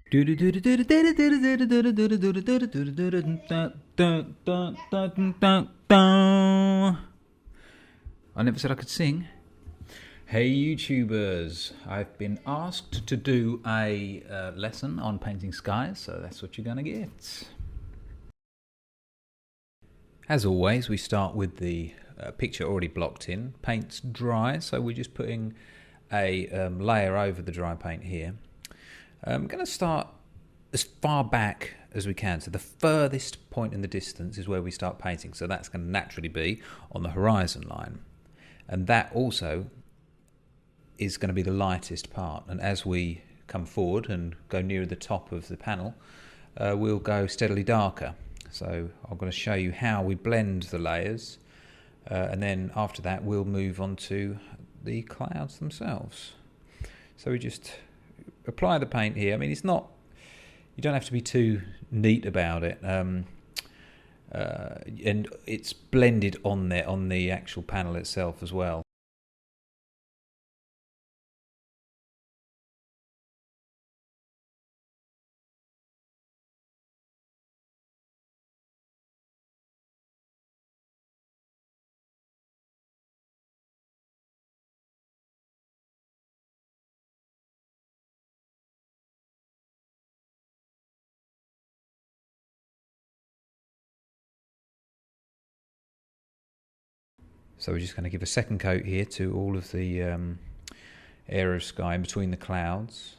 I never said I could sing. Hey YouTubers, I've been asked to do a lesson on painting skies, so that's what you're going to get. As always, we start with the picture already blocked in. Paint's dry, so we're just putting a layer over the dry paint here. I'm going to start as far back as we can. So the furthest point in the distance is where we start painting. So that's going to naturally be on the horizon line. And that also is going to be the lightest part. And as we come forward and go nearer the top of the panel, we'll go steadily darker. So I'm going to show you how we blend the layers. And then after that, we'll move on to the clouds themselves. So we just apply the paint here. I mean, it's not, you don't have to be too neat about it. And it's blended on there, on the actual panel itself as well. So we're just going to give a second coat here to all of the area of sky in between the clouds.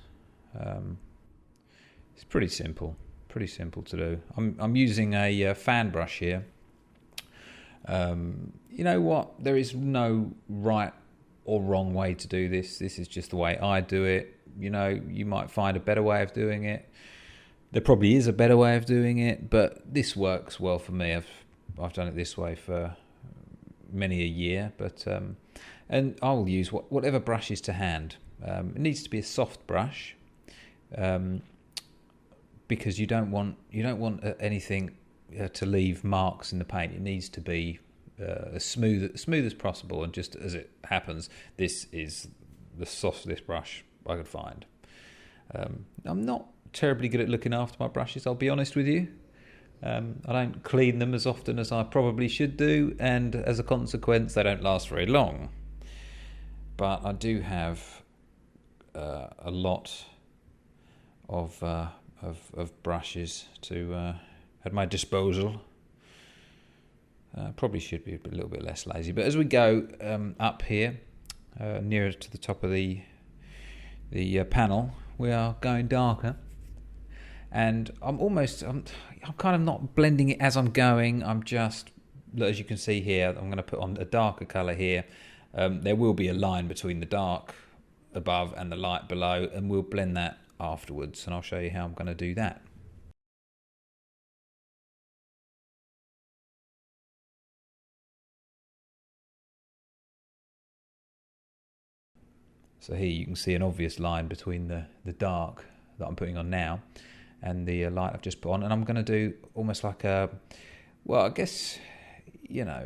It's pretty simple to do. I'm using a fan brush here. You know what? There is no right or wrong way to do this. This is just the way I do it. You know, you might find a better way of doing it. There probably is a better way of doing it, but this works well for me. I've done it this way for many a year, but and I'll use whatever brush is to hand. It needs to be a soft brush, because you don't want anything to leave marks in the paint. It needs to be as smooth as possible. And just as it happens, this is the softest brush I could find. I'm not terribly good at looking after my brushes, I'll be honest with you. I don't clean them as often as I probably should do, and as a consequence they don't last very long. But I do have a lot of brushes at my disposal. Probably should be a little bit less lazy. But as we go up here, nearer to the top of the panel, we are going darker. And I'm kind of not blending it as I'm going. I'm just, as you can see here, I'm going to put on a darker colour here. There will be a line between the dark above and the light below, and we'll blend that afterwards, and I'll show you how I'm going to do that. So here you can see an obvious line between the dark that I'm putting on now and the light I've just put on, and I'm going to do almost like I guess, you know,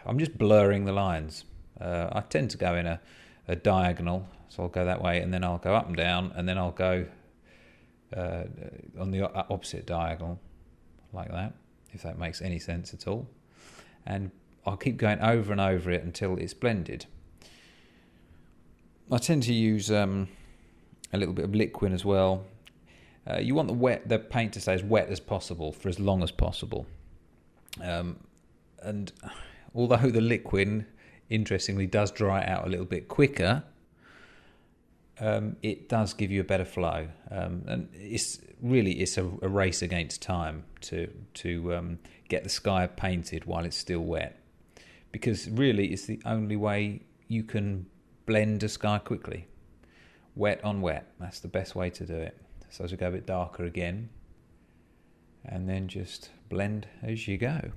I'm just blurring the lines. I tend to go in a diagonal, so I'll go that way, and then I'll go up and down, and then I'll go on the opposite diagonal, like that, if that makes any sense at all. And I'll keep going over and over it until it's blended. I tend to use a little bit of liquid as well. You want the paint to stay as wet as possible for as long as possible. And although the liquid, interestingly, does dry out a little bit quicker, it does give you a better flow. And it's a race against time to get the sky painted while it's still wet, because really it's the only way you can blend a sky quickly. Wet on wet, that's the best way to do it. So as we go a bit darker again, and then just blend as you go.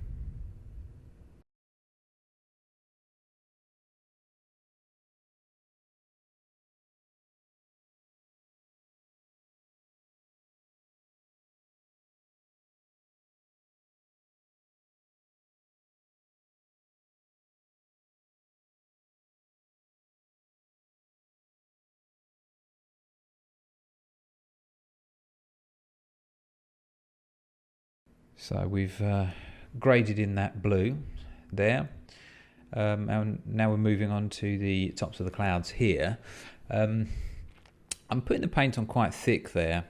So we've graded in that blue there. And now we're moving on to the tops of the clouds here. I'm putting the paint on quite thick there,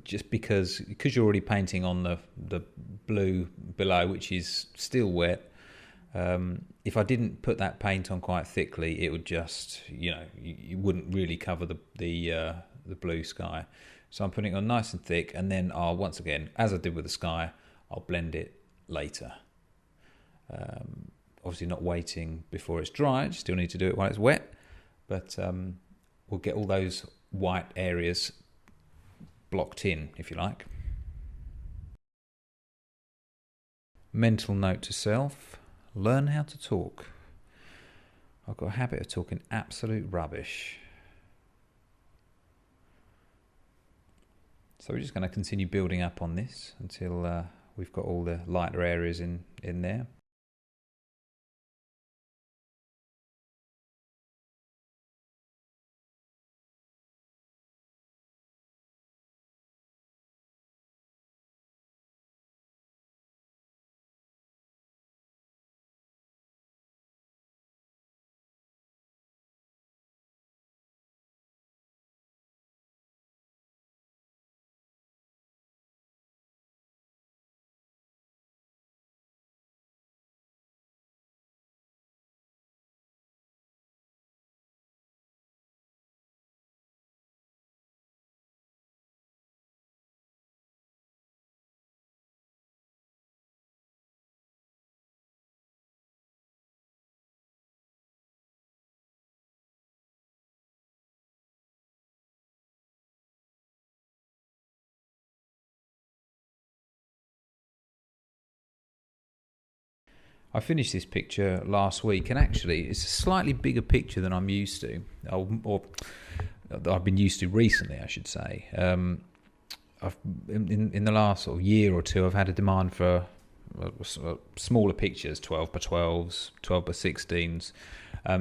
just because you're already painting on the blue below, which is still wet. If I didn't put that paint on quite thickly, it would just, you wouldn't really cover the blue sky. So I'm putting it on nice and thick, and then I'll, once again, as I did with the sky, I'll blend it later. Obviously not waiting before it's dried, still need to do it while it's wet, but we'll get all those white areas blocked in, if you like. Mental note to self: learn how to talk. I've got a habit of talking absolute rubbish. So we're just going to continue building up on this until we've got all the lighter areas in there. I finished this picture last week, and actually it's a slightly bigger picture than I'm used to, or that I've been used to recently, I should say. In the last sort of year or two, I've had a demand for smaller pictures, 12 by 12s, 12 by 16s.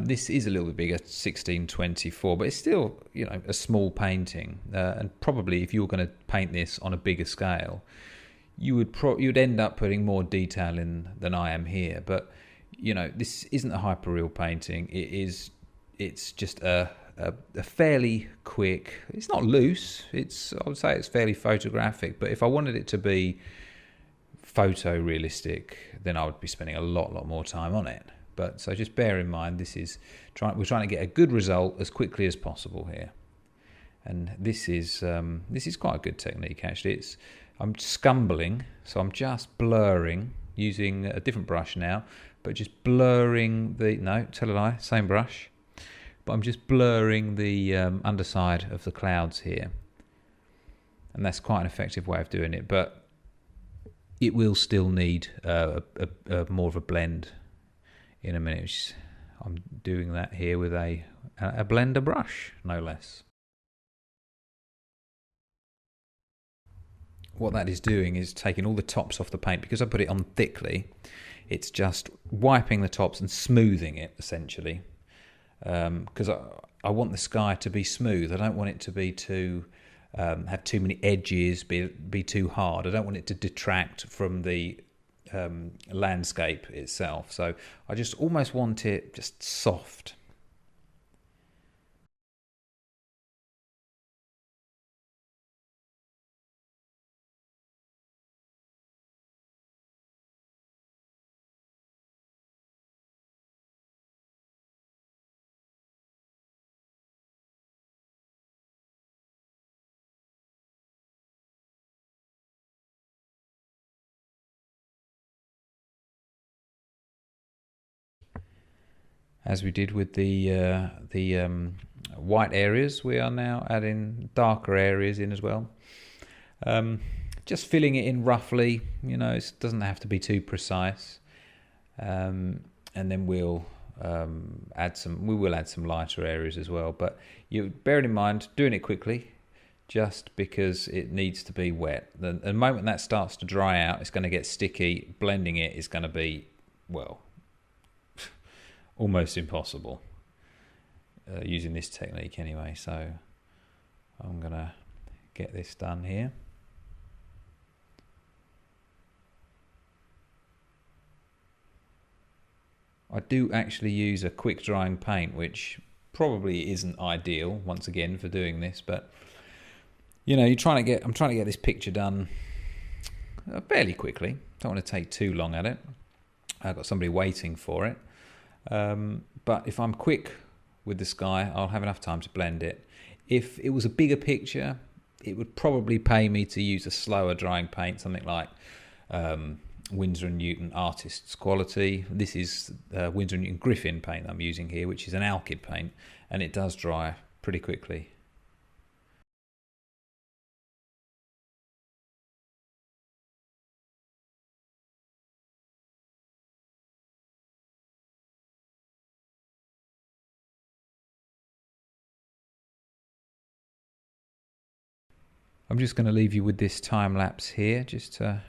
This is a little bit bigger, 1624, but it's still, a small painting. And probably if you were going to paint this on a bigger scale, you'd end up putting more detail in than I am here. But this isn't a hyperreal painting. It's just a fairly quick. It's not loose. I would say it's fairly photographic. But if I wanted it to be photorealistic, then I would be spending a lot more time on it. But so just bear in mind, we're trying to get a good result as quickly as possible here. And this is quite a good technique actually. I'm scumbling, so I'm just blurring using a different brush now, but just blurring tell a lie, same brush, but I'm just blurring the underside of the clouds here, and that's quite an effective way of doing it. But it will still need more of a blend in a minute. I'm doing that here with a blender brush, no less. What that is doing is taking all the tops off the paint. Because I put it on thickly, it's just wiping the tops and smoothing it, essentially. Because I want the sky to be smooth. I don't want it to be too have too many edges, be too hard. I don't want it to detract from the landscape itself. So I just almost want it just soft. As we did with the white areas, we are now adding darker areas in as well. Just filling it in roughly, it doesn't have to be too precise. And then we'll add some lighter areas as well. But you bear in mind, doing it quickly, just because it needs to be wet. The moment that starts to dry out, it's going to get sticky. Blending it is going to be, almost impossible using this technique anyway. So I'm going to get this done here. I do actually use a quick drying paint, which probably isn't ideal, once again, for doing this, but I'm trying to get this picture done fairly quickly. Don't want to take too long at it. I've got somebody waiting for it. But if I'm quick with the sky, I'll have enough time to blend it. If it was a bigger picture, it would probably pay me to use a slower drying paint, something like Winsor & Newton Artist's Quality. This is Winsor & Newton Griffin paint I'm using here, which is an alkyd paint, and it does dry pretty quickly. I'm just going to leave you with this time lapse here, just to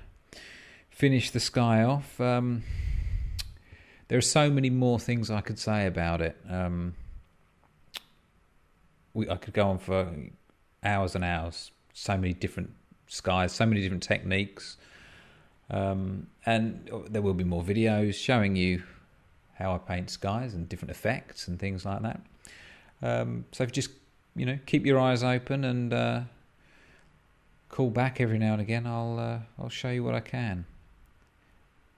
finish the sky off. There are so many more things I could say about it. I could go on for hours and hours. So many different skies, so many different techniques. And there will be more videos showing you how I paint skies and different effects and things like that. So if you just, keep your eyes open and call back every now and again, I'll show you what I can.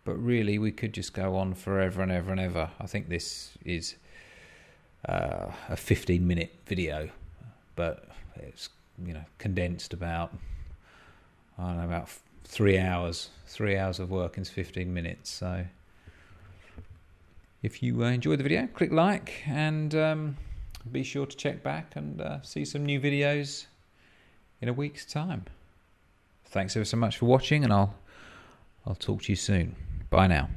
But really, we could just go on forever and ever and ever. I think this is a 15-minute video, but it's condensed about 3 hours. 3 hours of work in 15 minutes. So if you enjoyed the video, click like, and be sure to check back and see some new videos in a week's time. Thanks ever so much for watching, and I'll talk to you soon. Bye now.